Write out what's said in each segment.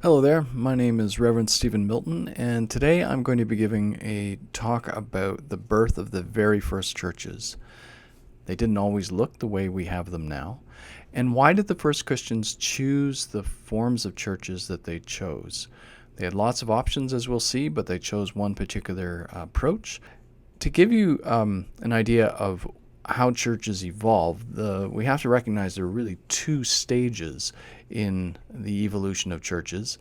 Hello there, my name is Reverend Stephen Milton, and today I'm going to be giving a talk about the birth of the very first churches. They didn't always look the way we have them now. And why did the first Christians choose the forms of churches that they chose? They had lots of options, as we'll see, but they chose one particular approach. To give you an idea of how churches evolve, we have to recognize there are really two stages in the evolution of churches.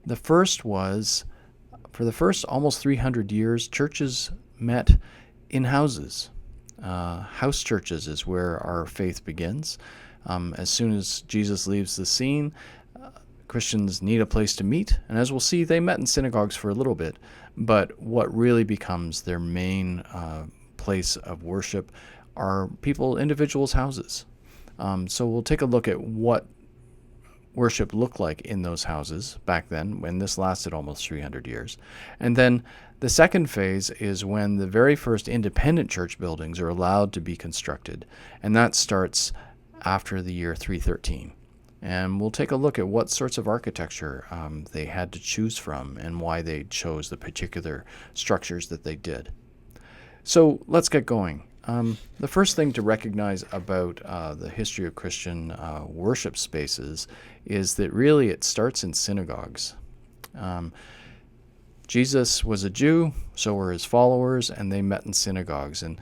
The first was, for the first almost 300 years, churches met in houses. House churches is where our faith begins. As soon as Jesus leaves the scene, Christians need a place to meet, and as we'll see, they met in synagogues for a little bit, but what really becomes their main place of worship are individuals' houses. So we'll take a look at what worship looked like in those houses back then, when this lasted almost 300 years. And then the second phase is when the very first independent church buildings are allowed to be constructed, and that starts after the year 313. And we'll take a look at what sorts of architecture they had to choose from and why they chose the particular structures that they did. So let's get going. The first thing to recognize about the history of Christian worship spaces is that really it starts in synagogues. Jesus was a Jew, so were his followers, and they met in synagogues. And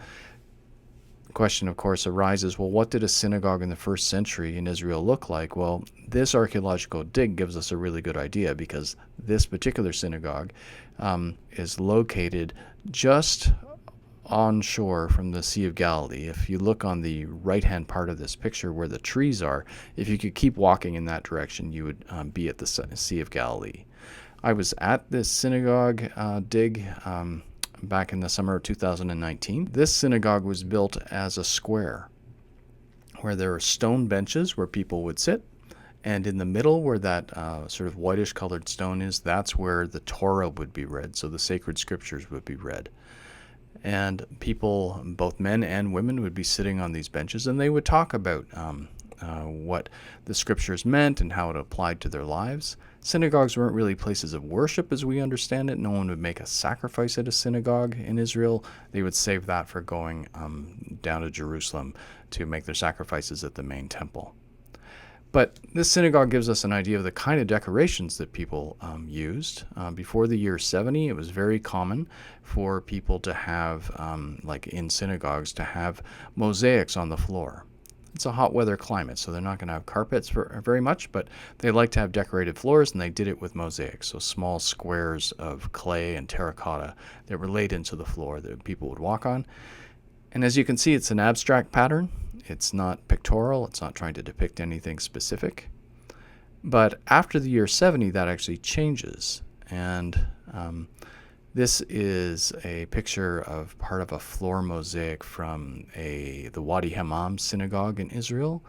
the question, of course, arises, well, what did a synagogue in the first century in Israel look like? Well, this archaeological dig gives us a really good idea, because this particular synagogue is located just on shore from the Sea of Galilee. If you look on the right-hand part of this picture where the trees are, if you could keep walking in that direction, you would be at the Sea of Galilee. I was at this synagogue dig back in the summer of 2019. This synagogue was built as a square where there are stone benches where people would sit, and in the middle where that sort of whitish colored stone is, that's where the Torah would be read, so the sacred scriptures would be read. And people, both men and women, would be sitting on these benches, and they would talk about what the scriptures meant and how it applied to their lives. Synagogues weren't really places of worship as we understand it. No one would make a sacrifice at a synagogue in Israel. They would save that for going down to Jerusalem to make their sacrifices at the main temple. But this synagogue gives us an idea of the kind of decorations that people used. Before the year 70, it was very common for people to have, like in synagogues, to have mosaics on the floor. It's a hot weather climate, so they're not going to have carpets for very much, but they like to have decorated floors, and they did it with mosaics, so small squares of clay and terracotta that were laid into the floor that people would walk on. And as you can see, it's an abstract pattern. It's not pictorial. It's not trying to depict anything specific. But after the year 70, that actually changes. And this is a picture of part of a floor mosaic from the Wadi Hammam synagogue in Israel.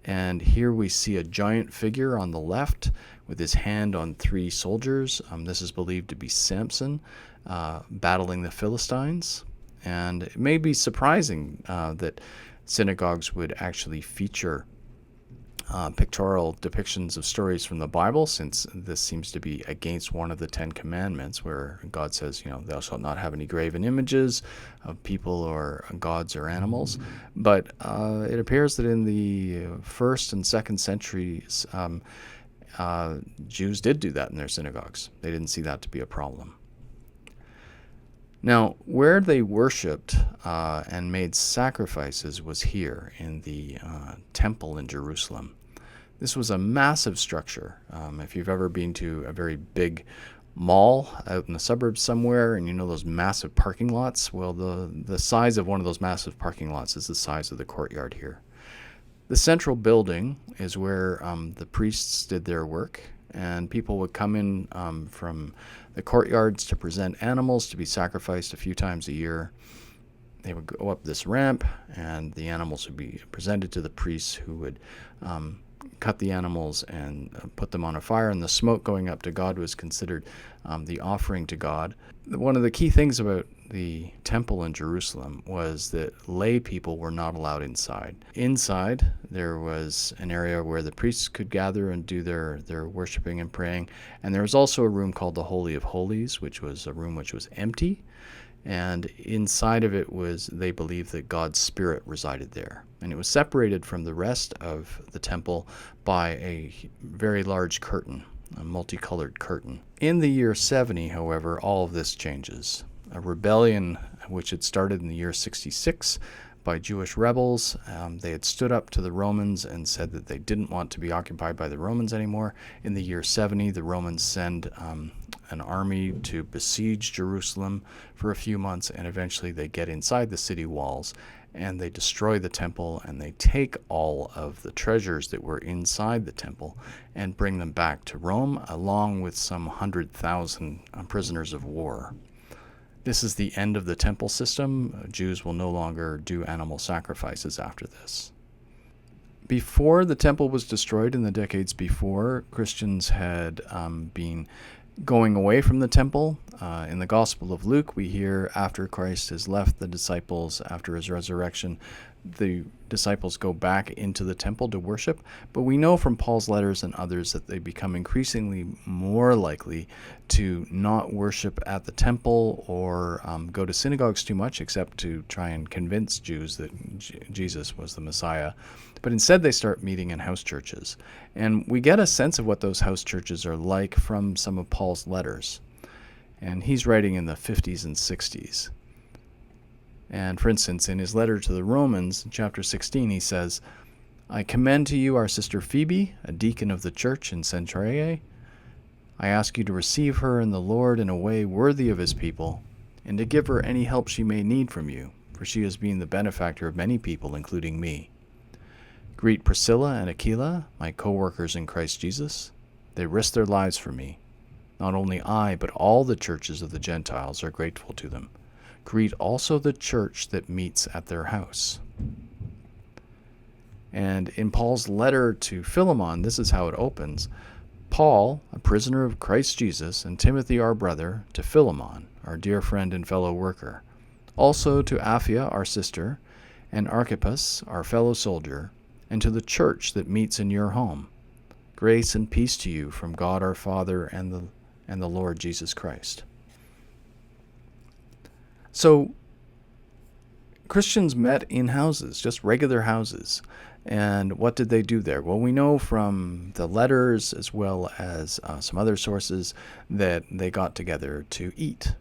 And here we see a giant figure on the left with his hand on three soldiers. This is believed to be Samson battling the Philistines. And it may be surprising that synagogues would actually feature pictorial depictions of stories from the Bible, since this seems to be against one of the 10 Commandments, where God says, thou shalt not have any graven images of people or gods or animals. But it appears that in the first and second centuries, Jews did do that in their synagogues. They didn't see that to be a problem. Now, where they worshipped and made sacrifices was here in the temple in Jerusalem. This was a massive structure. If you've ever been to a very big mall out in the suburbs somewhere, and those massive parking lots, well, the size of one of those massive parking lots is the size of the courtyard here. The central building is where the priests did their work, and people would come in from the courtyards to present animals to be sacrificed a few times a year. They would go up this ramp, and the animals would be presented to the priests, who would cut the animals and put them on a fire, and the smoke going up to God was considered the offering to God. One of the key things about the temple in Jerusalem was that lay people were not allowed inside. Inside, there was an area where the priests could gather and do their worshiping and praying. And there was also a room called the Holy of Holies, which was a room which was empty. And inside of it was, they believed that God's Spirit resided there. And it was separated from the rest of the temple by a very large curtain, a multicolored curtain. In the year 70, however, all of this changes. A rebellion which had started in the year 66 by Jewish rebels. They had stood up to the Romans and said that they didn't want to be occupied by the Romans anymore. In the year 70, the Romans send an army to besiege Jerusalem for a few months, and eventually they get inside the city walls and they destroy the temple, and they take all of the treasures that were inside the temple and bring them back to Rome, along with some 100,000 prisoners of war. This is the end of the temple system. Jews will no longer do animal sacrifices after this. Before the temple was destroyed, in the decades before, Christians had been going away from the temple. In the Gospel of Luke, we hear after Christ has left the disciples after his resurrection, the disciples go back into the temple to worship. But we know from Paul's letters and others that they become increasingly more likely to not worship at the temple or go to synagogues too much, except to try and convince Jews that Jesus was the Messiah. But instead they start meeting in house churches. And we get a sense of what those house churches are like from some of Paul's letters. And he's writing in the 50s and 60s. And for instance, in his letter to the Romans, chapter 16, he says, I commend to you our sister Phoebe, a deacon of the church in Cenchreae. I ask you to receive her in the Lord in a way worthy of his people, and to give her any help she may need from you, for she has been the benefactor of many people, including me. Greet Priscilla and Aquila, my co-workers in Christ Jesus. They risked their lives for me. Not only I, but all the churches of the Gentiles are grateful to them. Greet also the church that meets at their house. And in Paul's letter to Philemon, this is how it opens. Paul, a prisoner of Christ Jesus, and Timothy, our brother, to Philemon, our dear friend and fellow worker. Also to Apphia, our sister, and Archippus, our fellow soldier, and to the church that meets in your home. Grace and peace to you from God our Father and the Lord Jesus Christ. So, Christians met in houses, just regular houses. And what did they do there? Well, we know from the letters as well as some other sources that they got together to eat.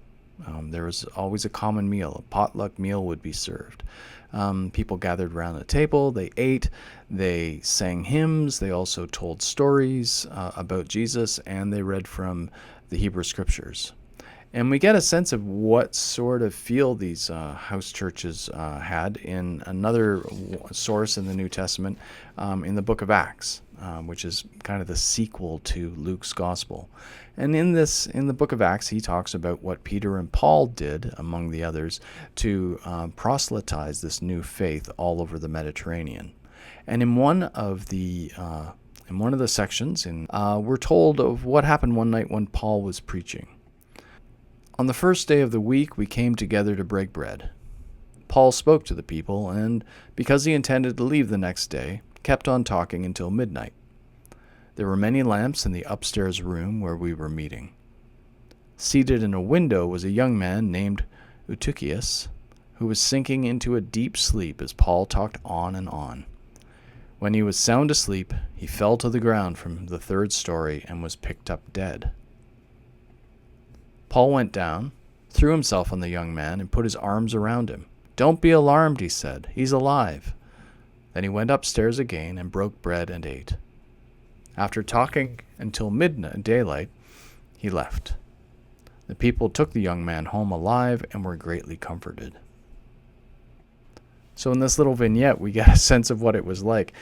There was always a common meal. A potluck meal would be served. People gathered around the table, they ate, they sang hymns, they also told stories about Jesus, and they read from the Hebrew Scriptures. And we get a sense of what sort of feel these house churches had in another source in the New Testament, in the book of Acts, which is kind of the sequel to Luke's gospel. And in the book of Acts, he talks about what Peter and Paul did, among the others, to proselytize this new faith all over the Mediterranean. And in one of the sections, we're told of what happened one night when Paul was preaching. On the first day of the week, we came together to break bread. Paul spoke to the people, and because he intended to leave the next day, kept on talking until midnight. There were many lamps in the upstairs room where we were meeting. Seated in a window was a young man named Eutychius, who was sinking into a deep sleep as Paul talked on and on. When he was sound asleep, he fell to the ground from the third story and was picked up dead. Paul went down, threw himself on the young man, and put his arms around him. Don't be alarmed, he said. He's alive. Then he went upstairs again and broke bread and ate. After talking until midnight, daylight, he left. The people took the young man home alive and were greatly comforted. So in this little vignette, we get a sense of what it was like.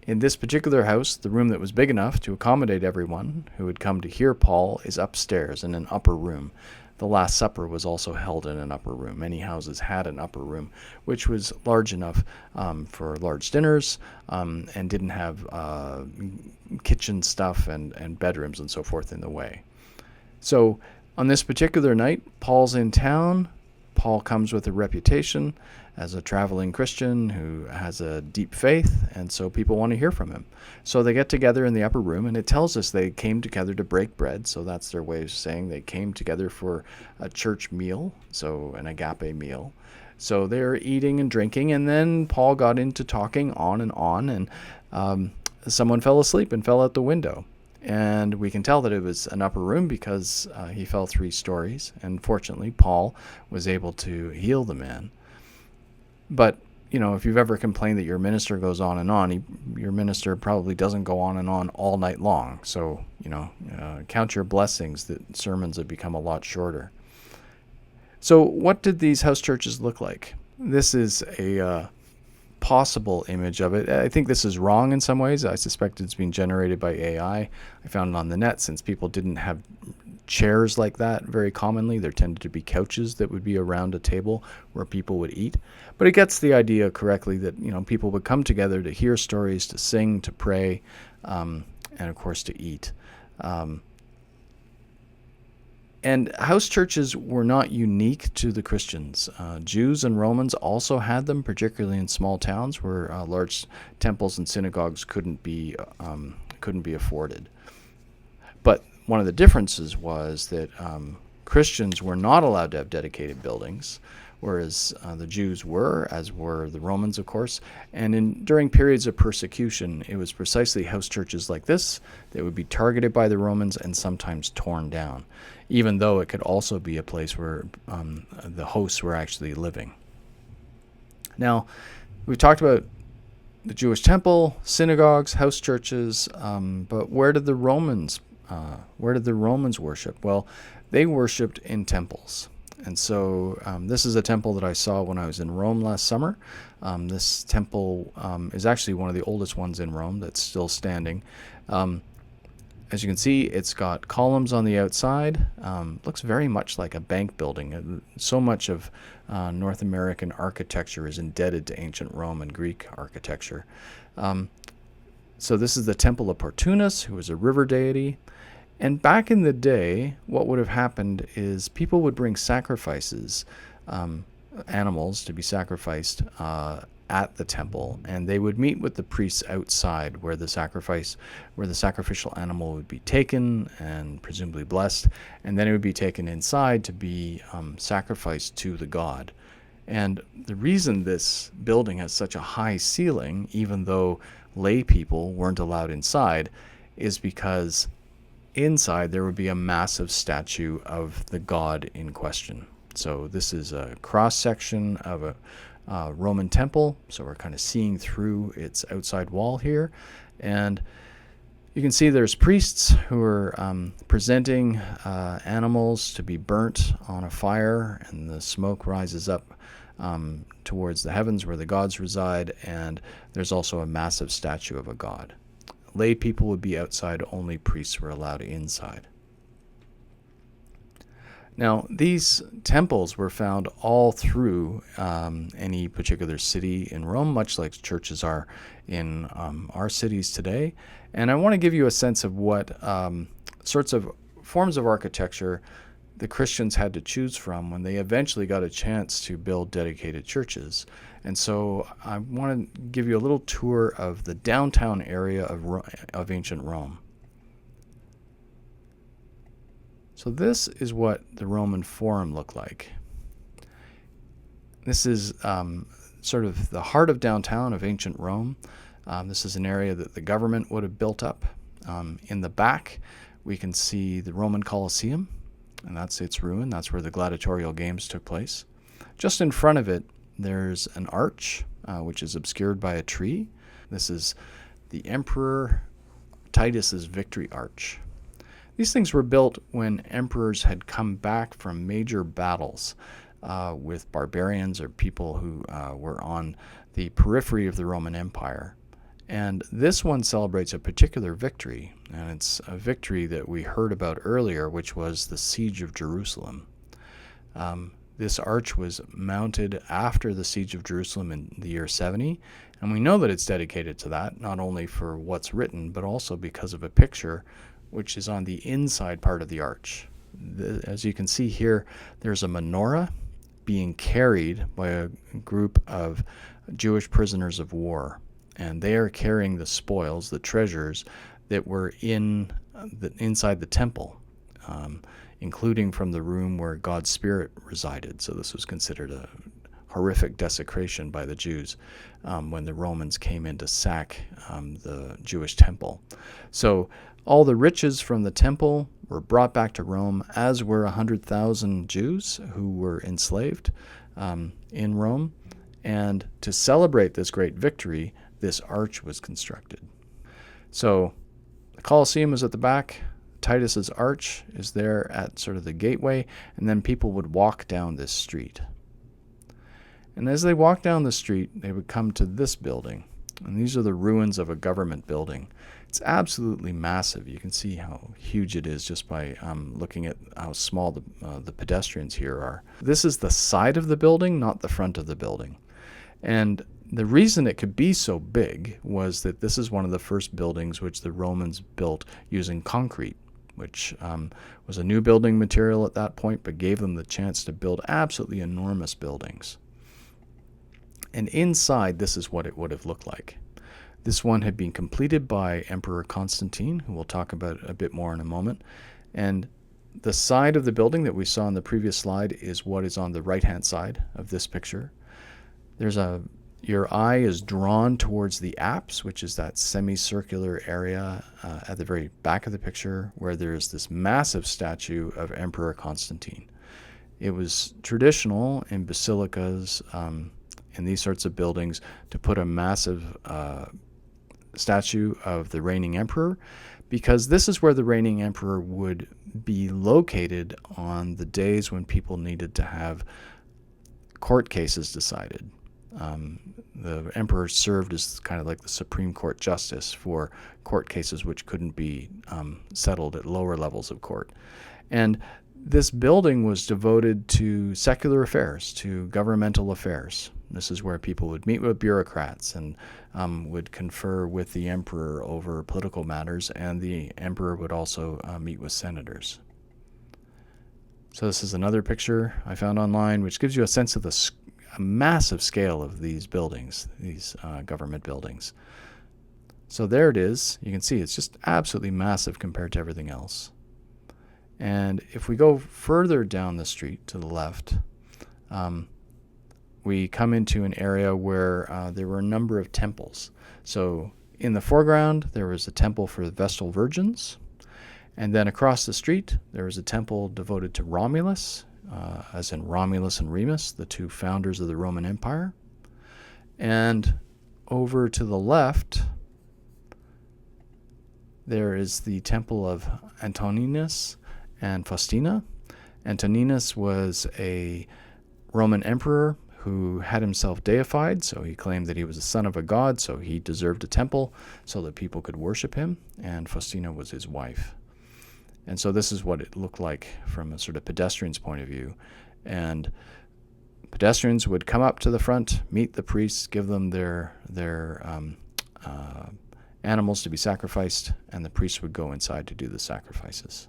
In this particular house, the room that was big enough to accommodate everyone who had come to hear Paul is upstairs in an upper room. The Last Supper was also held in an upper room. Many houses had an upper room, which was large enough for large dinners and didn't have kitchen stuff and bedrooms and so forth in the way. So on this particular night, Paul's in town. Paul comes with a reputation as a traveling Christian who has a deep faith, and so people want to hear from him. So they get together in the upper room, and it tells us they came together to break bread. So that's their way of saying they came together for a church meal, so an agape meal. So they're eating and drinking, and then Paul got into talking on, and someone fell asleep and fell out the window. And we can tell that it was an upper room because he fell 3 stories. And fortunately, Paul was able to heal the man. But, if you've ever complained that your minister goes on and on, your minister probably doesn't go on and on all night long. So, count your blessings that sermons have become a lot shorter. So what did these house churches look like? This is a possible image of it. I think this is wrong in some ways. I suspect it's being generated by AI. I found it on the net since people didn't have chairs like that very commonly. There tended to be couches that would be around a table where people would eat. But it gets the idea correctly that people would come together to hear stories, to sing, to pray, and of course to eat. And house churches were not unique to the Christians. Jews and Romans also had them, particularly in small towns where large temples and synagogues couldn't be afforded. But one of the differences was that Christians were not allowed to have dedicated buildings, whereas the Jews were, as were the Romans, of course. And during periods of persecution, it was precisely house churches like this that would be targeted by the Romans and sometimes torn down, even though it could also be a place where the hosts were actually living. Now, we've talked about the Jewish temple, synagogues, house churches, but where did the Romans worship? Well, they worshipped in temples. And so this is a temple that I saw when I was in Rome last summer. This temple is actually one of the oldest ones in Rome that's still standing. As you can see, it's got columns on the outside. Looks very much like a bank building. So much of North American architecture is indebted to ancient Rome and Greek architecture. So this is the Temple of Portunus, who was a river deity. And back in the day, what would have happened is people would bring sacrifices, animals to be sacrificed at the temple, and they would meet with the priests outside where the sacrificial animal would be taken and presumably blessed, and then it would be taken inside to be sacrificed to the god. And the reason this building has such a high ceiling, even though lay people weren't allowed inside, is because inside there would be a massive statue of the god in question. So this is a cross section of a Roman temple, so we're kind of seeing through its outside wall here, and you can see there's priests who are presenting animals to be burnt on a fire, and the smoke rises up towards the heavens where the gods reside, and there's also a massive statue of a god. Lay people would be outside, only priests were allowed inside. Now, these temples were found all through any particular city in Rome, much like churches are in our cities today. And I want to give you a sense of what sorts of forms of architecture the Christians had to choose from when they eventually got a chance to build dedicated churches. And so I want to give you a little tour of the downtown area of ancient Rome. So this is what the Roman Forum looked like. This is sort of the heart of downtown of ancient Rome. This is an area that the government would have built up. In the back, we can see the Roman Colosseum, and that's its ruin. That's where the gladiatorial games took place. Just in front of it, there's an arch, which is obscured by a tree. This is the Emperor Titus's victory arch. These things were built when emperors had come back from major battles with barbarians or people who were on the periphery of the Roman Empire. And this one celebrates a particular victory, and it's a victory that we heard about earlier, which was the Siege of Jerusalem. This arch was mounted after the Siege of Jerusalem in the year 70, and we know that it's dedicated to that, not only for what's written, but also because of a picture which is on the inside part of the arch. As you can see here, there's a menorah, being carried by a group of Jewish prisoners of war. And they are carrying the spoils, the treasures that were inside the temple, including from the room where God's Spirit resided. So this was considered a horrific desecration by the Jews when the Romans came in to sack the Jewish temple. So all the riches from the temple were brought back to Rome, as were 100,000 Jews who were enslaved in Rome. And to celebrate this great victory, this arch was constructed. So the Colosseum is at the back. Titus's arch is there at sort of the gateway, and then people would walk down this street. And as they walked down the street, they would come to this building. And these are the ruins of a government building. It's absolutely massive. You can see how huge it is just by looking at how small the pedestrians here are. This is the side of the building, not the front of the building. And the reason it could be so big was that this is one of the first buildings which the Romans built using concrete, which was a new building material at that point, but gave them the chance to build absolutely enormous buildings. And inside, this is what it would have looked like. This one had been completed by Emperor Constantine, who we'll talk about a bit more in a moment. And the side of the building that we saw in the previous slide is what is on the right-hand side of this picture. Your eye is drawn towards the apse, which is that semicircular area at the very back of the picture where there's this massive statue of Emperor Constantine. It was traditional in basilicas in these sorts of buildings to put a massive statue of the reigning emperor, because this is where the reigning emperor would be located on the days when people needed to have court cases decided. The emperor served as kind of like the Supreme Court justice for court cases which couldn't be settled at lower levels of court. And this building was devoted to secular affairs, to governmental affairs. This is where people would meet with bureaucrats and would confer with the emperor over political matters, and the emperor would also meet with senators. So this is another picture I found online, which gives you a sense of the massive scale of these buildings, these government buildings. So there it is. You can see it's just absolutely massive compared to everything else. And if we go further down the street to the left, we come into an area where there were a number of temples. So in the foreground, there was a temple for the Vestal Virgins. And then across the street, there was a temple devoted to Romulus, as in Romulus and Remus, the two founders of the Roman Empire. And over to the left, there is the temple of Antoninus and Faustina. Antoninus was a Roman emperor who had himself deified, so he claimed that he was the son of a god, so he deserved a temple so that people could worship him, and Faustina was his wife. And so this is what it looked like from a sort of pedestrian's point of view. And pedestrians would come up to the front, meet the priests, give them their animals to be sacrificed, and the priests would go inside to do the sacrifices.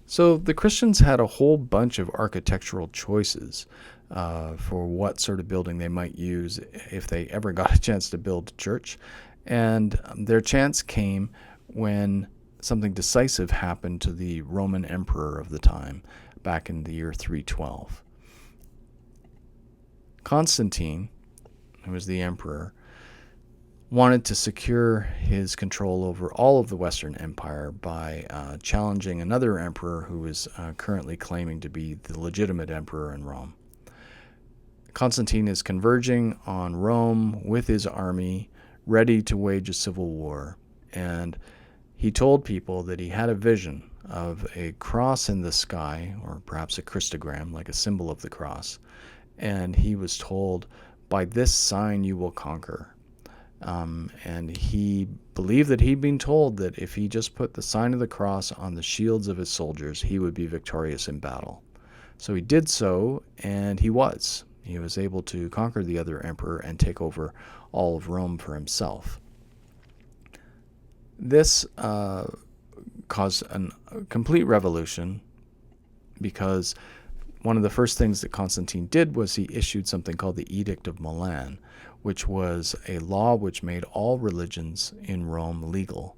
So the Christians had a whole bunch of architectural choices for what sort of building they might use if they ever got a chance to build a church. And their chance came when something decisive happened to the Roman emperor of the time, back in the year 312. Constantine, who was the emperor, wanted to secure his control over all of the Western Empire by challenging another emperor who was currently claiming to be the legitimate emperor in Rome. Constantine is converging on Rome with his army, ready to wage a civil war. And he told people that he had a vision of a cross in the sky, or perhaps a Christogram, like a symbol of the cross. And he was told, by this sign you will conquer. And he believed that he'd been told that if he just put the sign of the cross on the shields of his soldiers, he would be victorious in battle. So he did so, and he was. He was able to conquer the other emperor and take over all of Rome for himself. This caused a complete revolution, because one of the first things that Constantine did was he issued something called the Edict of Milan, which was a law which made all religions in Rome legal.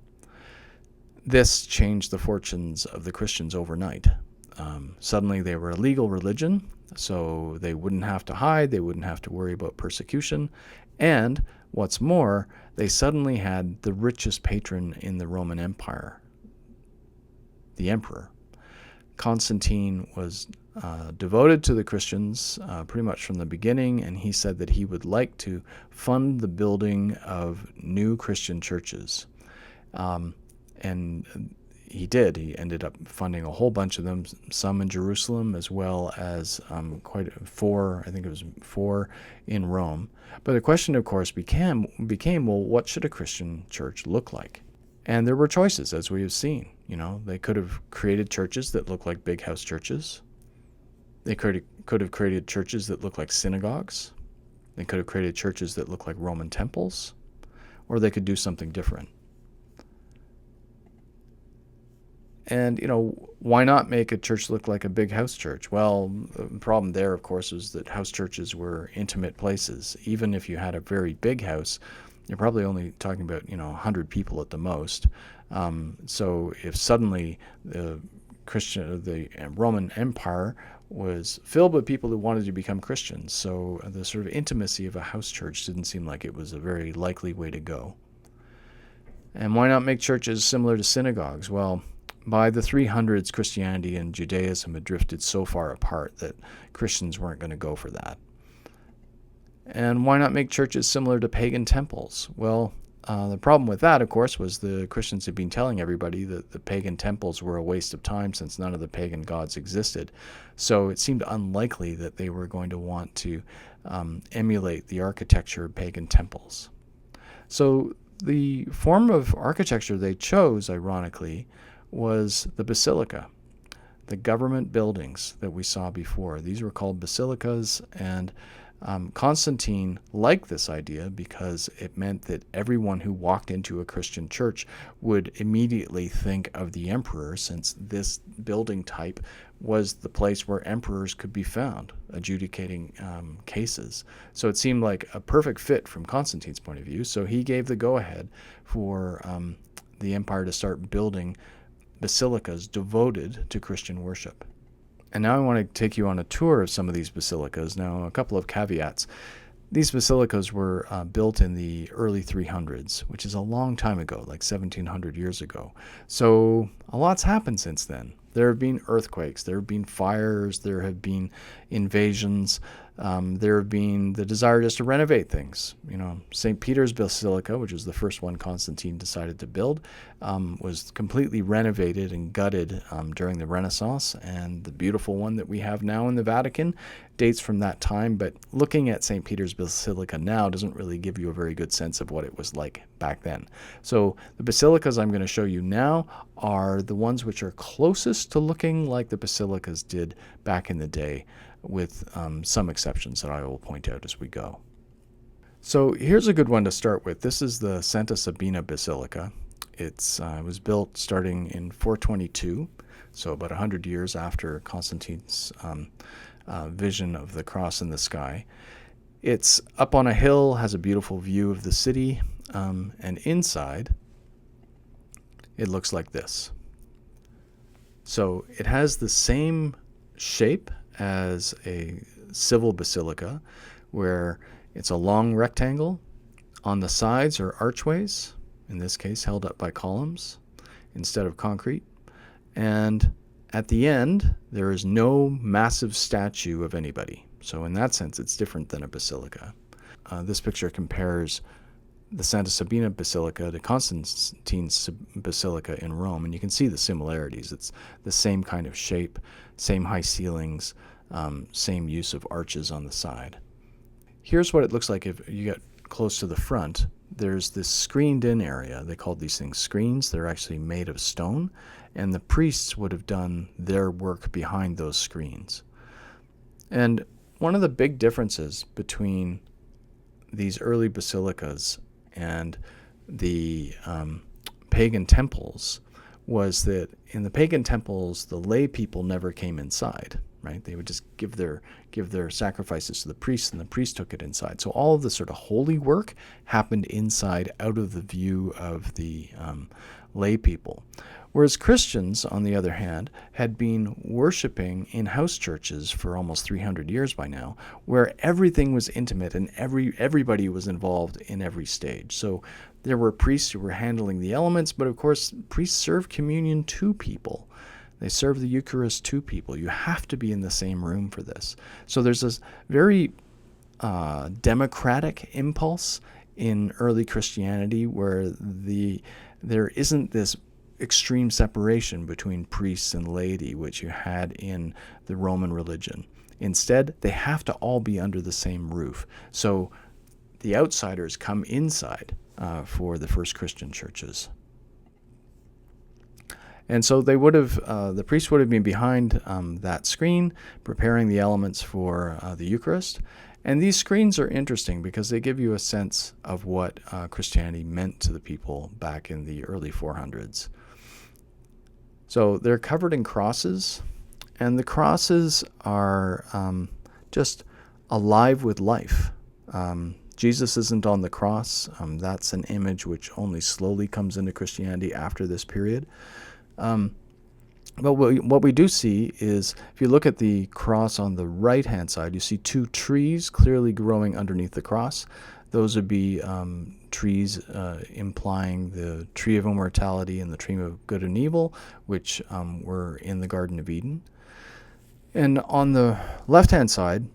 This changed the fortunes of the Christians overnight. Suddenly they were a legal religion, so they wouldn't have to hide, they wouldn't have to worry about persecution, and what's more, they suddenly had the richest patron in the Roman Empire, the emperor. Constantine was devoted to the Christians pretty much from the beginning, and he said that he would like to fund the building of new Christian churches. And he did. He ended up funding a whole bunch of them, some in Jerusalem as well as four in Rome. But the question, of course, became, well, what should a Christian church look like? And there were choices, as we have seen. They could have created churches that look like big house churches. They could have created churches that look like synagogues. They could have created churches that look like Roman temples. Or they could do something different. And, why not make a church look like a big house church? Well, the problem there, of course, was that house churches were intimate places. Even if you had a very big house, you're probably only talking about, 100 people at the most. So if suddenly the Roman Empire was filled with people who wanted to become Christians, so the sort of intimacy of a house church didn't seem like it was a very likely way to go. And why not make churches similar to synagogues? Well, by the 300s, Christianity and Judaism had drifted so far apart that Christians weren't going to go for that. And why not make churches similar to pagan temples? Well, the problem with that, of course, was the Christians had been telling everybody that the pagan temples were a waste of time since none of the pagan gods existed. So it seemed unlikely that they were going to want to emulate the architecture of pagan temples. So the form of architecture they chose, ironically, was the basilica, the government buildings that we saw before. These were called basilicas, and Constantine liked this idea because it meant that everyone who walked into a Christian church would immediately think of the emperor, since this building type was the place where emperors could be found, adjudicating cases. So it seemed like a perfect fit from Constantine's point of view, so he gave the go-ahead for the empire to start building basilicas devoted to Christian worship. And now I want to take you on a tour of some of these basilicas. Now, a couple of caveats. These basilicas were built in the early 300s, which is a long time ago, like 1700 years ago. So a lot's happened since then. There have been earthquakes, there have been fires, there have been invasions, there have been the desire just to renovate things. St. Peter's Basilica, which was the first one Constantine decided to build, was completely renovated and gutted during the Renaissance, and the beautiful one that we have now in the Vatican dates from that time, but looking at St. Peter's Basilica now doesn't really give you a very good sense of what it was like back then. So the basilicas I'm going to show you now are the ones which are closest to looking like the basilicas did back in the day, with some exceptions that I will point out as we go. So here's a good one to start with. This is the Santa Sabina Basilica. It was built starting in 422, so about 100 years after Constantine's vision of the cross in the sky. It's up on a hill, has a beautiful view of the city, and inside it looks like this. So it has the same shape as a civil basilica, where it's a long rectangle. On the sides are archways, in this case held up by columns instead of concrete. And at the end, there is no massive statue of anybody. So in that sense, it's different than a basilica. This picture compares the Santa Sabina Basilica to Constantine's Basilica in Rome, and you can see the similarities. It's the same kind of shape, same high ceilings, same use of arches on the side. Here's what it looks like if you get close to the front. There's this screened-in area. They called these things screens. They're actually made of stone, and the priests would have done their work behind those screens. And one of the big differences between these early basilicas and the pagan temples was that in the pagan temples, the lay people never came inside, right? They would just give their sacrifices to the priest, and the priest took it inside. So all of the sort of holy work happened inside, out of the view of the lay people. Whereas Christians, on the other hand, had been worshiping in house churches for almost 300 years by now, where everything was intimate and everybody was involved in every stage. So there were priests who were handling the elements, but of course, priests serve communion to people. They serve the Eucharist to people. You have to be in the same room for this. So there's this very democratic impulse in early Christianity where there isn't this extreme separation between priests and laity, which you had in the Roman religion. Instead, they have to all be under the same roof. So the outsiders come inside for the first Christian churches. And so they would have, the priest would have been behind that screen, preparing the elements for the Eucharist. And these screens are interesting because they give you a sense of what Christianity meant to the people back in the early 400s. So they're covered in crosses, and the crosses are just alive with life. Jesus isn't on the cross. That's an image which only slowly comes into Christianity after this period. But what we do see is, if you look at the cross on the right-hand side, you see two trees clearly growing underneath the cross. Those would be trees implying the tree of immortality and the tree of good and evil, which were in the Garden of Eden. And on the left-hand side,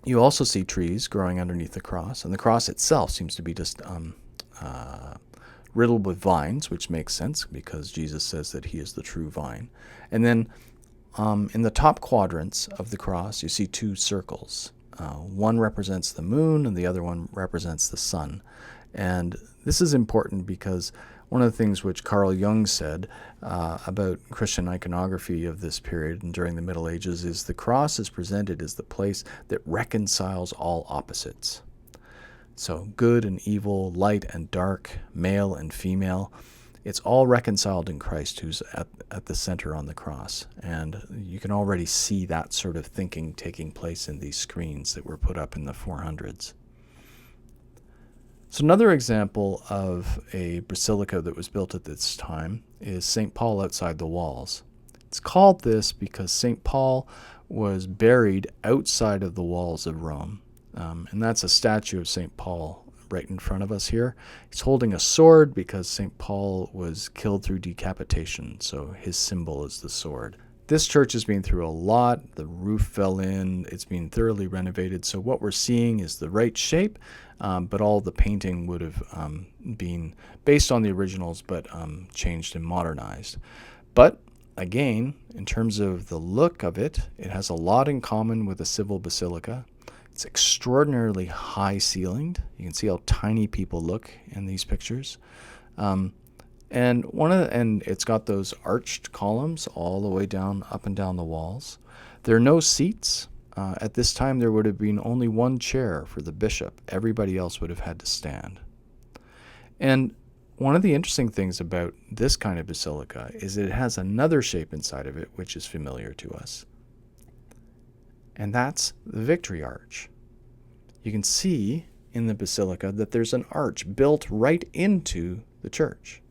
you also see trees growing underneath the cross, and the cross itself seems to be just riddled with vines, which makes sense because Jesus says that he is the true vine. And then in the top quadrants of the cross, you see two circles. One represents the moon and the other one represents the sun. And this is important because one of the things which Carl Jung said about Christian iconography of this period and during the Middle Ages is the cross is presented as the place that reconciles all opposites. So good and evil, light and dark, male and female, it's all reconciled in Christ, who's at the center on the cross. And you can already see that sort of thinking taking place in these screens that were put up in the 400s. So another example of a basilica that was built at this time is St. Paul outside the walls. It's called this because St. Paul was buried outside of the walls of Rome. And that's a statue of St. Paul right in front of us here. He's holding a sword because St. Paul was killed through decapitation, so his symbol is the sword. This church has been through a lot. The roof fell in. It's been thoroughly renovated. So what we're seeing is the right shape, but all the painting would have been based on the originals, but changed and modernized. But again, in terms of the look of it, it has a lot in common with a civil basilica. It's extraordinarily high ceilinged. You can see how tiny people look in these pictures. And it's got those arched columns all the way down, up and down the walls. There are no seats. At this time, there would have been only one chair for the bishop. Everybody else would have had to stand. And one of the interesting things about this kind of basilica is that it has another shape inside of it, which is familiar to us. And that's the Victory Arch. You can see in the basilica that there's an arch built right into the church.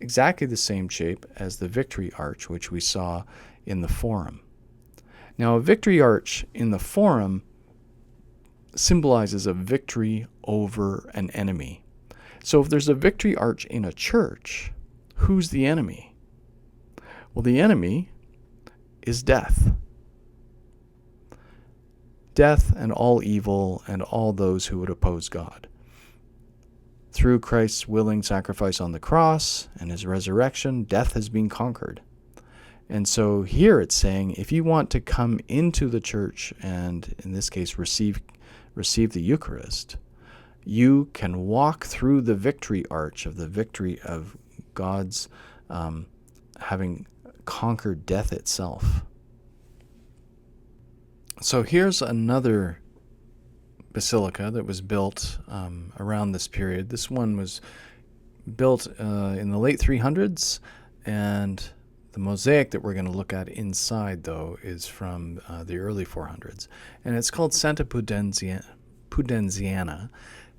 Exactly the same shape as the Victory Arch, which we saw in the Forum. Now, a Victory Arch in the Forum symbolizes a victory over an enemy. So if there's a Victory Arch in a church, who's the enemy? Well, the enemy is death. Death and all evil and all those who would oppose God. Through Christ's willing sacrifice on the cross and his resurrection, death has been conquered. And so here it's saying, if you want to come into the church and, in this case, receive the Eucharist, you can walk through the victory arch of the victory of God's having conquered death itself. So here's another basilica that was built around this period. This one was built in the late 300s. And the mosaic that we're going to look at inside, though, is from the early 400s. And it's called Santa Pudenziana.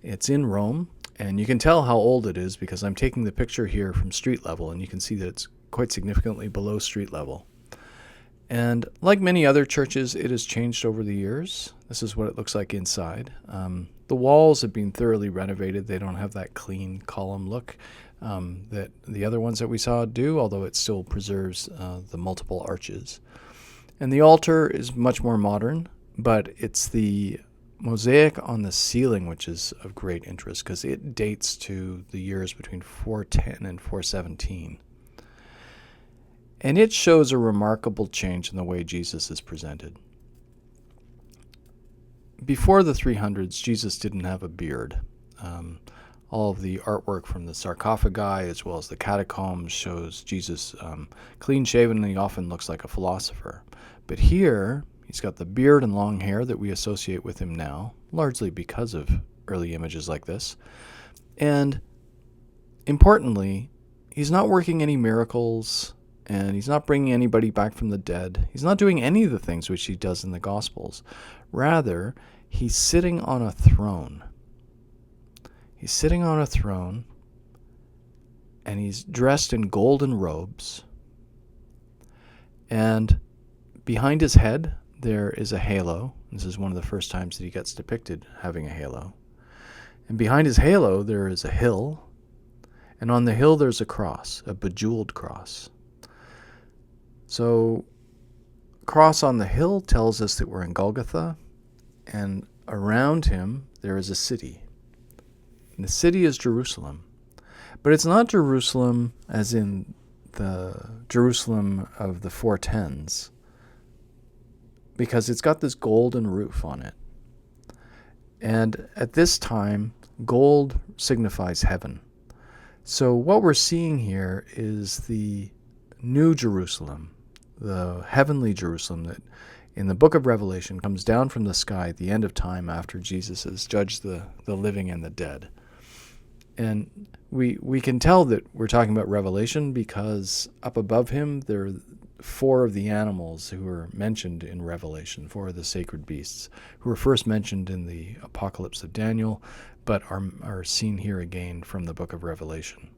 It's in Rome. And you can tell how old it is because I'm taking the picture here from street level, and you can see that it's quite significantly below street level. And like many other churches, it has changed over the years. This is what it looks like inside. The walls have been thoroughly renovated. They don't have that clean column look that the other ones that we saw do, although it still preserves the multiple arches. And the altar is much more modern, but it's the mosaic on the ceiling which is of great interest because it dates to the years between 410 and 417. And it shows a remarkable change in the way Jesus is presented. Before the 300s, Jesus didn't have a beard. All of the artwork from the sarcophagi as well as the catacombs shows Jesus clean-shaven, and he often looks like a philosopher. But here, he's got the beard and long hair that we associate with him now, largely because of early images like this. And importantly, he's not working any miracles, and he's not bringing anybody back from the dead. He's not doing any of the things which he does in the Gospels. Rather, he's sitting on a throne. He's sitting on a throne, and he's dressed in golden robes. And behind his head, there is a halo. This is one of the first times that he gets depicted having a halo. And behind his halo, there is a hill. And on the hill, there's a cross, a bejeweled cross. So, cross on the hill tells us that we're in Golgotha, and around him there is a city. And the city is Jerusalem. But it's not Jerusalem as in the Jerusalem of the 410s, because it's got this golden roof on it. And at this time, gold signifies heaven. So what we're seeing here is the New Jerusalem, the heavenly Jerusalem that in the book of Revelation comes down from the sky at the end of time after Jesus has judged the living and the dead. And we can tell that we're talking about Revelation because up above him there are 4 of the animals who are mentioned in Revelation, 4 of the sacred beasts, who were first mentioned in the Apocalypse of Daniel, but are seen here again from the book of Revelation.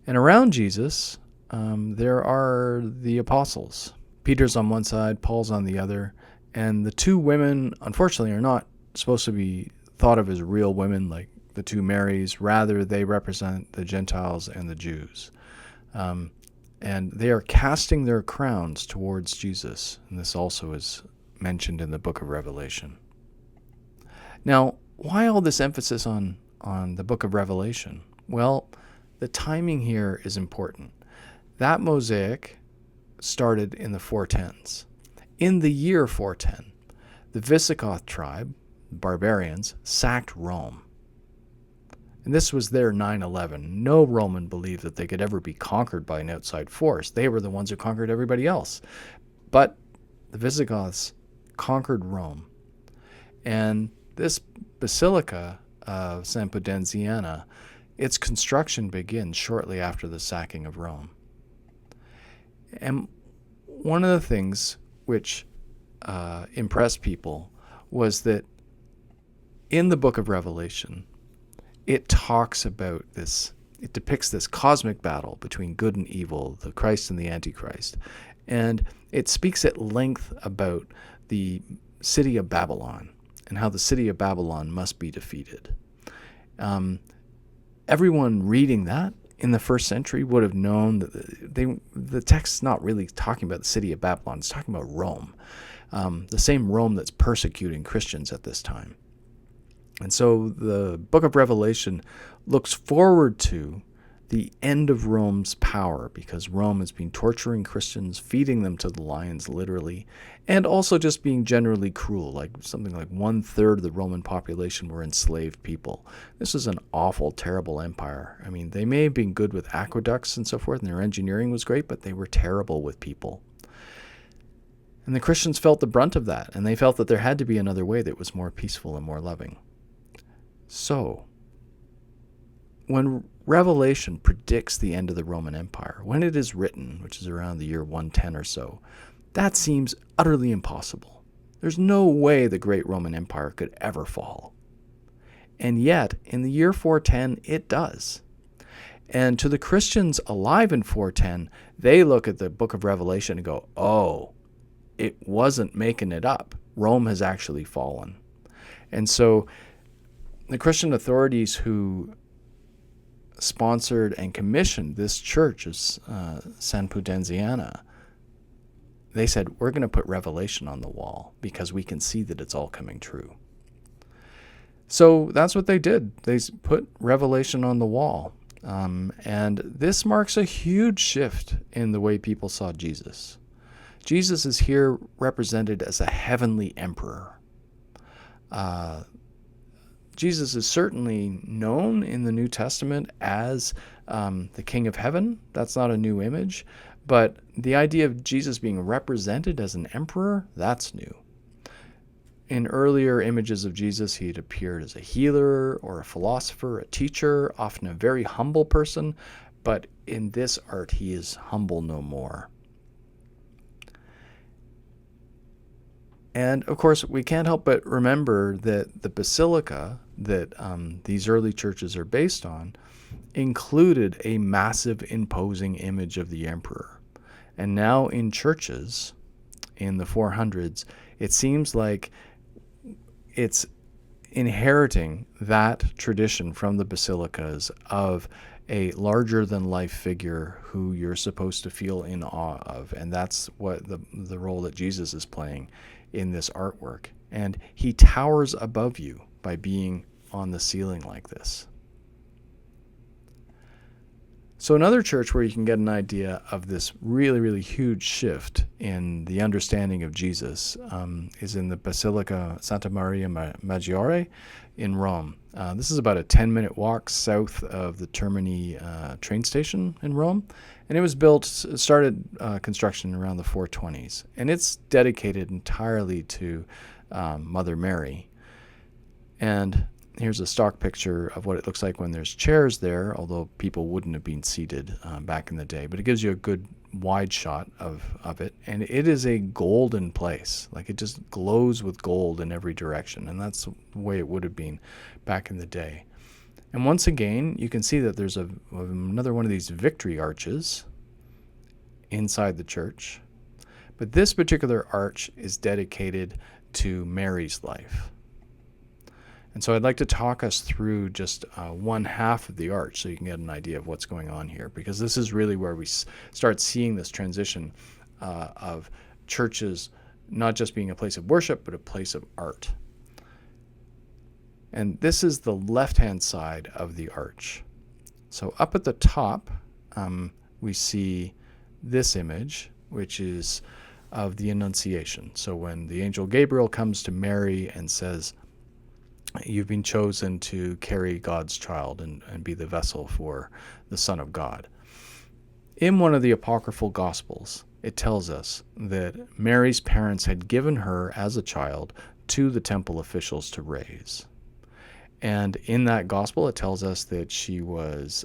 And around Jesus, there are the apostles. Peter's on one side, Paul's on the other, and the 2 women, unfortunately, are not supposed to be thought of as real women like the 2 Marys. Rather, they represent the Gentiles and the Jews. And they are casting their crowns towards Jesus, and this also is mentioned in the book of Revelation. Now, why all this emphasis on the book of Revelation? Well, the timing here is important. That mosaic started in the 410s. In the year 410, the Visigoth tribe, barbarians, sacked Rome. And this was their 9/11. No Roman believed that they could ever be conquered by an outside force. They were the ones who conquered everybody else. But the Visigoths conquered Rome. And this basilica of San Pudenziana, its construction begins shortly after the sacking of Rome. And one of the things which impressed people was that in the book of Revelation, it talks about this, it depicts this cosmic battle between good and evil, the Christ and the Antichrist. And it speaks at length about the city of Babylon and how the city of Babylon must be defeated. Everyone reading that in the first century would have known that the text's not really talking about the city of Babylon. It's talking about Rome, the same Rome that's persecuting Christians at this time. And so the book of Revelation looks forward to the end of Rome's power because Rome has been torturing Christians, feeding them to the lions literally, and also just being generally cruel, like something like 1/3 of the Roman population were enslaved people. This is an awful, terrible empire. I mean, they may have been good with aqueducts and so forth, and their engineering was great, but they were terrible with people. And the Christians felt the brunt of that, and they felt that there had to be another way that was more peaceful and more loving. So, when Revelation predicts the end of the Roman Empire, when it is written, which is around the year 110 or so, that seems utterly impossible. There's no way the great Roman Empire could ever fall. And yet, in the year 410, it does. And to the Christians alive in 410, they look at the book of Revelation and go, oh, it wasn't making it up. Rome has actually fallen. And so the Christian authorities who sponsored and commissioned this church of San Pudenziana, they said, we're going to put Revelation on the wall because we can see that it's all coming true. So that's what they did. They put Revelation on the wall. And this marks a huge shift in the way people saw Jesus. Jesus is here represented as a heavenly emperor. Jesus is certainly known in the New Testament as the King of Heaven. That's not a new image. But the idea of Jesus being represented as an emperor, that's new. In earlier images of Jesus, he had appeared as a healer or a philosopher, a teacher, often a very humble person. But in this art, he is humble no more. And, of course, we can't help but remember that the basilica that these early churches are based on included a massive, imposing image of the emperor. And now in churches in the 400s, it seems like it's inheriting that tradition from the basilicas of a larger-than-life figure who you're supposed to feel in awe of. And that's what the role that Jesus is playing in this artwork. And he towers above you by being on the ceiling like this. So another church where you can get an idea of this really, really huge shift in the understanding of Jesus is in the Basilica Santa Maria Maggiore in Rome. This is about a 10-minute walk south of the Termini train station in Rome. And it was started construction around the 420s. And it's dedicated entirely to Mother Mary. And here's a stock picture of what it looks like when there's chairs there, although people wouldn't have been seated back in the day. But it gives you a good wide shot of it. And it is a golden place. Like, it just glows with gold in every direction. And that's the way it would have been back in the day. And once again, you can see that there's another one of these victory arches inside the church. But this particular arch is dedicated to Mary's life. And so I'd like to talk us through just one half of the arch so you can get an idea of what's going on here, because this is really where we start seeing this transition of churches not just being a place of worship, but a place of art. And this is the left-hand side of the arch. So up at the top, we see this image, which is of the Annunciation. So when the angel Gabriel comes to Mary and says, you've been chosen to carry God's child and be the vessel for the Son of God. In one of the apocryphal Gospels, it tells us that Mary's parents had given her as a child to the temple officials to raise. And in that gospel, it tells us that she was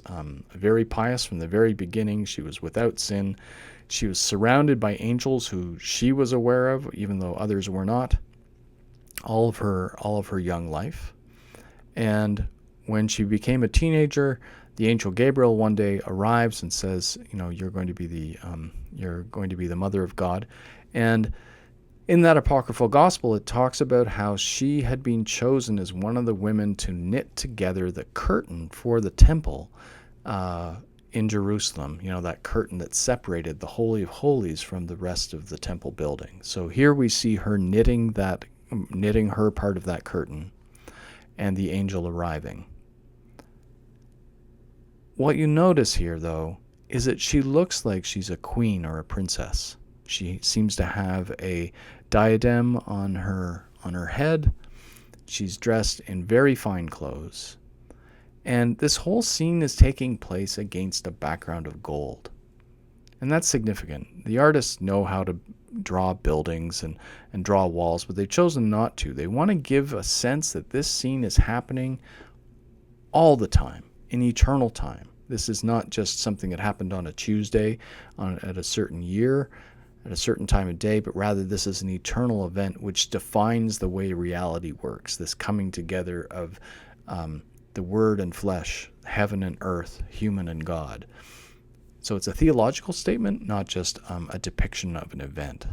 very pious from the very beginning. She was without sin. She was surrounded by angels who she was aware of, even though others were not, all of her young life. And when she became a teenager, the angel Gabriel one day arrives and says, you're going to be the mother of God. And in that apocryphal gospel, it talks about how she had been chosen as one of the women to knit together the curtain for the temple in Jerusalem, that curtain that separated the Holy of Holies from the rest of the temple building. So here we see her knitting her part of that curtain and the angel arriving. What you notice here, though, is that she looks like she's a queen or a princess. She seems to have a diadem on her head. She's dressed in very fine clothes. And this whole scene is taking place against a background of gold. And that's significant. The artists know how to draw buildings and draw walls, but they've chosen not to. They want to give a sense that this scene is happening all the time, in eternal time. This is not just something that happened on a Tuesday at a certain year, at a certain time of day, but rather this is an eternal event which defines the way reality works, this coming together of the Word and flesh, heaven and earth, human and God. So it's a theological statement, not just a depiction of an event.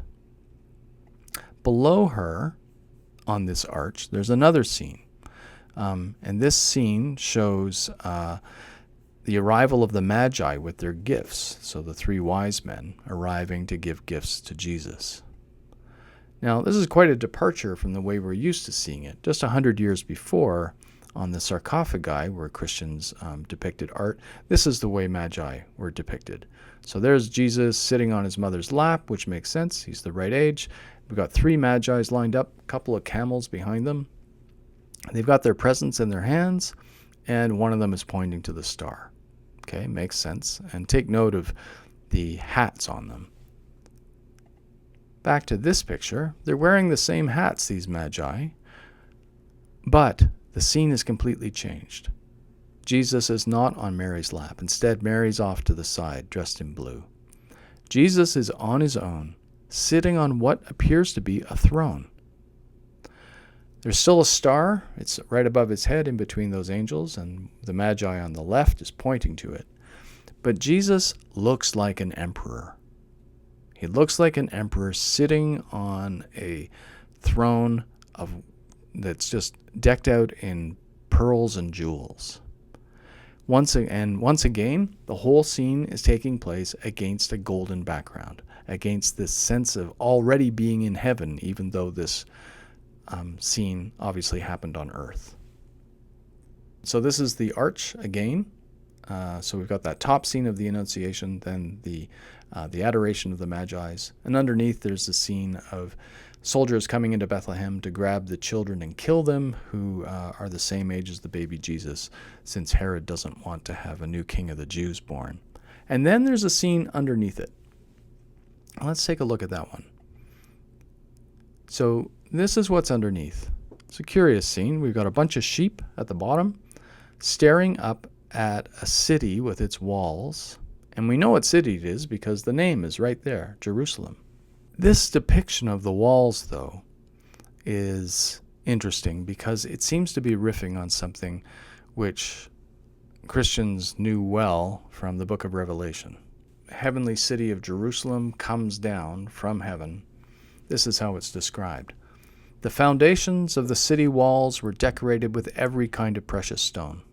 Below her, on this arch, there's another scene. And this scene shows the arrival of the Magi with their gifts. So the three wise men arriving to give gifts to Jesus. Now, this is quite a departure from the way we're used to seeing it. Just 100 years before, on the sarcophagi where Christians depicted art, this is the way Magi were depicted. So there's Jesus sitting on his mother's lap, which makes sense. He's the right age. We've got three Magi's lined up, a couple of camels behind them. They've got their presents in their hands, and one of them is pointing to the star. Okay, makes sense. And take note of the hats on them. Back to this picture, they're wearing the same hats, these Magi, but the scene is completely changed. Jesus is not on Mary's lap. Instead, Mary's off to the side, dressed in blue. Jesus is on his own, sitting on what appears to be a throne. There's still a star. It's right above his head in between those angels, and the Magi on the left is pointing to it. But Jesus looks like an emperor. He looks like an emperor sitting on a throne that's just decked out in pearls and jewels. Once again, the whole scene is taking place against a golden background, against this sense of already being in heaven, even though this scene obviously happened on earth. So this is the arch again. So we've got that top scene of the Annunciation, then the adoration of the Magi's, and underneath there's the scene of soldiers coming into Bethlehem to grab the children and kill them, who are the same age as the baby Jesus, since Herod doesn't want to have a new king of the Jews born. And then there's a scene underneath it. Let's take a look at that one. So this is what's underneath. It's a curious scene. We've got a bunch of sheep at the bottom staring up at a city with its walls. And we know what city it is because the name is right there, Jerusalem. This depiction of the walls, though, is interesting because it seems to be riffing on something which Christians knew well from the book of Revelation. The heavenly city of Jerusalem comes down from heaven. This is how it's described. The foundations of the city walls were decorated with every kind of precious stone.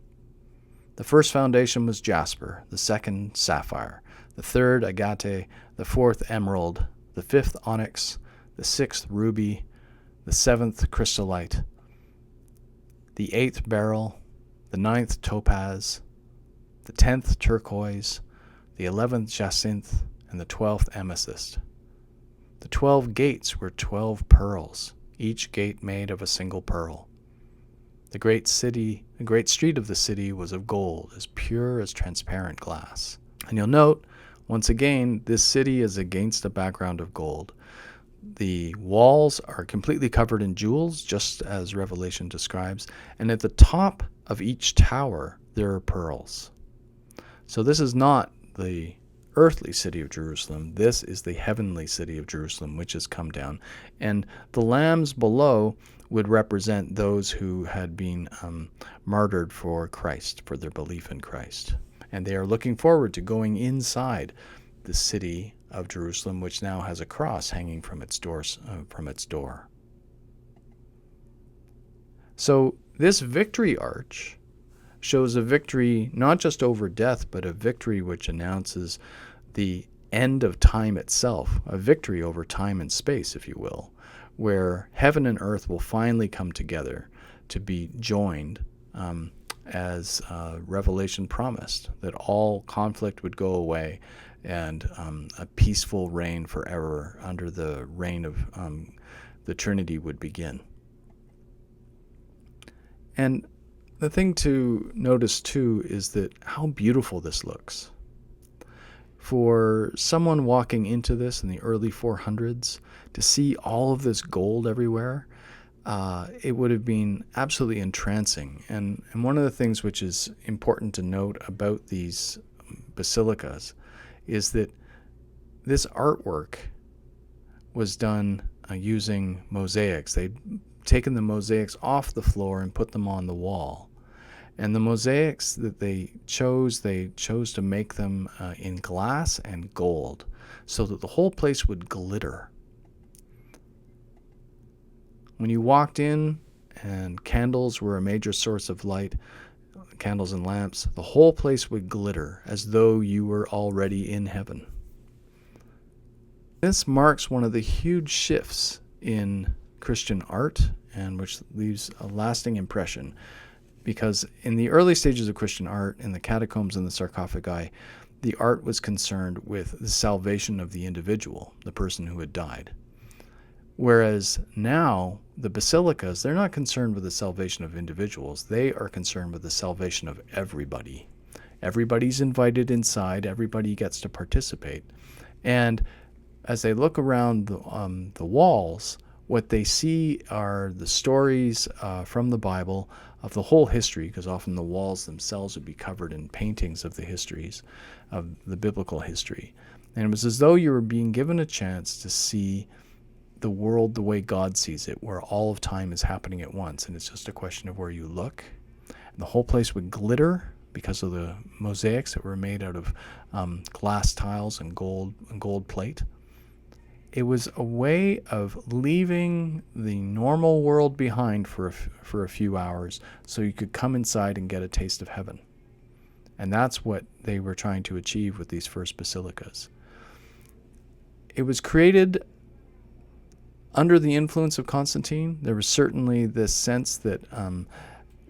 The first foundation was jasper, the second sapphire, the third agate, the fourth emerald, the fifth onyx, the sixth ruby, the seventh chrysolite, the eighth beryl, the ninth topaz, the 10th turquoise, the 11th jacinth, and the 12th amethyst. The 12 gates were 12 pearls, each gate made of a single pearl. The great street of the city was of gold, as pure as transparent glass. And you'll note, once again, this city is against a background of gold. The walls are completely covered in jewels, just as Revelation describes, and at the top of each tower, there are pearls. So this is not the earthly city of Jerusalem. This is the heavenly city of Jerusalem, which has come down. And the lambs below would represent those who had been martyred for Christ, for their belief in Christ. And they are looking forward to going inside the city of Jerusalem, which now has a cross hanging from its door. So this victory arch shows a victory not just over death, but a victory which announces the end of time itself, a victory over time and space, if you will, where heaven and earth will finally come together to be joined, as Revelation promised, that all conflict would go away and a peaceful reign forever under the reign of the Trinity would begin. And the thing to notice, too, is that how beautiful this looks. For someone walking into this in the early 400s, to see all of this gold everywhere, it would have been absolutely entrancing. And one of the things which is important to note about these basilicas is that this artwork was done using mosaics. They'd taken the mosaics off the floor and put them on the wall. And the mosaics that they chose to make them in glass and gold so that the whole place would glitter. When you walked in and candles were a major source of light, candles and lamps, the whole place would glitter as though you were already in heaven. This marks one of the huge shifts in Christian art, and which leaves a lasting impression, because in the early stages of Christian art, in the catacombs and the sarcophagi, the art was concerned with the salvation of the individual, the person who had died. Whereas now, the basilicas, they're not concerned with the salvation of individuals. They are concerned with the salvation of everybody. Everybody's invited inside. Everybody gets to participate. And as they look around the walls, what they see are the stories from the Bible of the whole history, because often the walls themselves would be covered in paintings of the histories, of the biblical history. And it was as though you were being given a chance to see the world the way God sees it, where all of time is happening at once, and it's just a question of where you look. And the whole place would glitter because of the mosaics that were made out of glass tiles and gold plate. It was a way of leaving the normal world behind for a few hours so you could come inside and get a taste of heaven. And that's what they were trying to achieve with these first basilicas. It was created under the influence of Constantine. There was certainly this sense that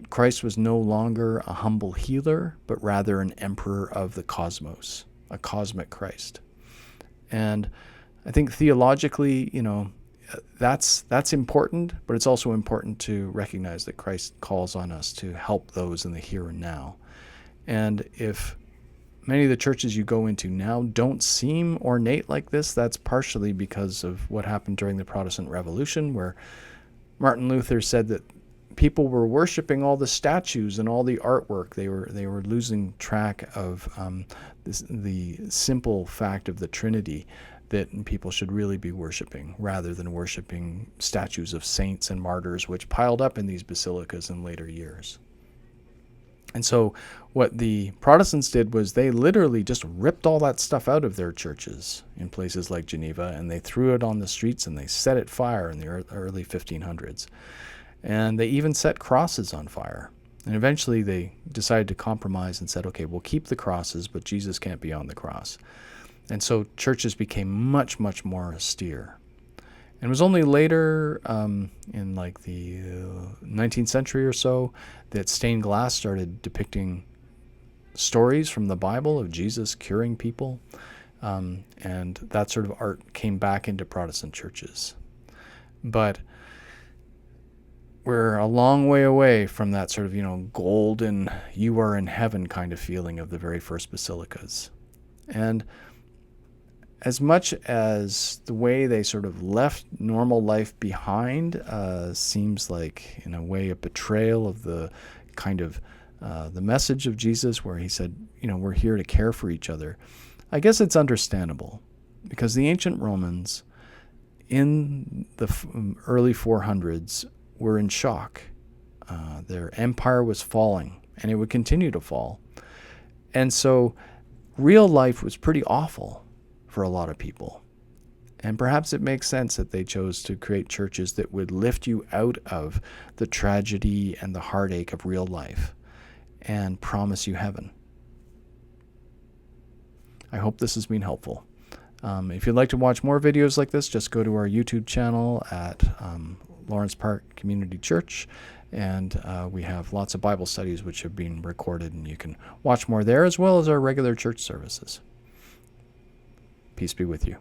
Christ was no longer a humble healer, but rather an emperor of the cosmos, a cosmic Christ. And I think theologically, that's important, but it's also important to recognize that Christ calls on us to help those in the here and now. And if many of the churches you go into now don't seem ornate like this, that's partially because of what happened during the Protestant Revolution, where Martin Luther said that people were worshiping all the statues and all the artwork. They were losing track of the simple fact of the Trinity, that people should really be worshiping, rather than worshiping statues of saints and martyrs, which piled up in these basilicas in later years. And so what the Protestants did was they literally just ripped all that stuff out of their churches in places like Geneva, and they threw it on the streets and they set it fire in the early 1500s. And they even set crosses on fire. And eventually they decided to compromise and said, okay, we'll keep the crosses, but Jesus can't be on the cross. And so churches became much, much more austere. And it was only later, in like the 19th century or so, that stained glass started depicting stories from the Bible of Jesus curing people. And that sort of art came back into Protestant churches. But we're a long way away from that sort of, golden, you are in heaven kind of feeling of the very first basilicas. And as much as the way they sort of left normal life behind seems like, in a way, a betrayal of the kind of the message of Jesus, where he said, we're here to care for each other, I guess it's understandable, because the ancient Romans in the early 400s were in shock. Their empire was falling, and it would continue to fall. And so real life was pretty awful for a lot of people. And perhaps it makes sense that they chose to create churches that would lift you out of the tragedy and the heartache of real life and promise you heaven. I hope this has been helpful. If you'd like to watch more videos like this, just go to our YouTube channel at Lawrence Park Community Church, and we have lots of Bible studies which have been recorded, and you can watch more there, as well as our regular church services. Peace be with you.